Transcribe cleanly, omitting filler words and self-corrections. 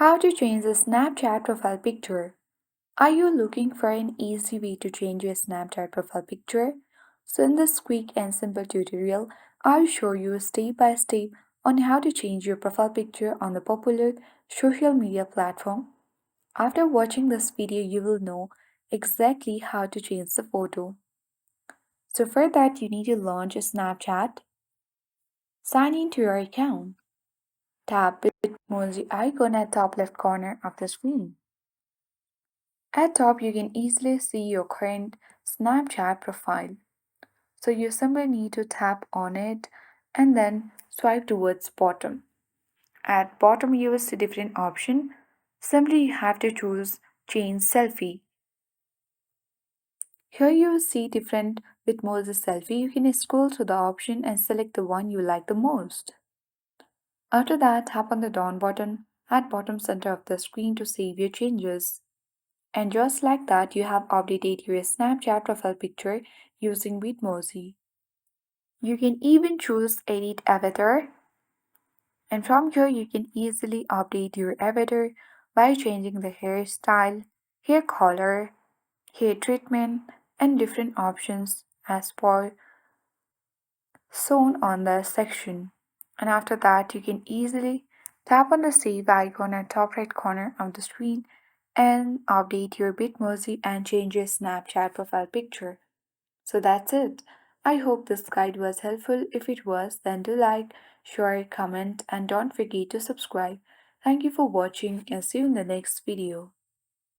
How to change the Snapchat profile picture. Are you looking for an easy way to change your Snapchat profile picture? So, in this quick and simple tutorial, I'll show you step by step on how to change your profile picture on the popular social media platform. After watching this video, you will know exactly how to change the photo. So, for that, you need to launch a Snapchat, sign into your account, tap Bitmoji icon at top left corner of the screen. At top, you can easily see your current Snapchat profile. So you simply need to tap on it and then swipe towards bottom. At bottom, you will see different option. Simply you have to choose change selfie. Here you will see different Bitmoji selfie. You can scroll through the option and select the one you like the most. After that, tap on the down button at bottom center of the screen to save your changes. And just like that, you have updated your Snapchat profile picture using Bitmoji. You can even choose Edit Avatar, and from here you can easily update your avatar by changing the hairstyle, hair color, hair treatment, and different options as per shown on the section. And after that, you can easily tap on the save icon at top right corner of the screen and update your Bitmoji and change your Snapchat profile picture. So that's it. I hope this guide was helpful. If it was, then do like, share, comment, and don't forget to subscribe. Thank you for watching and see you in the next video.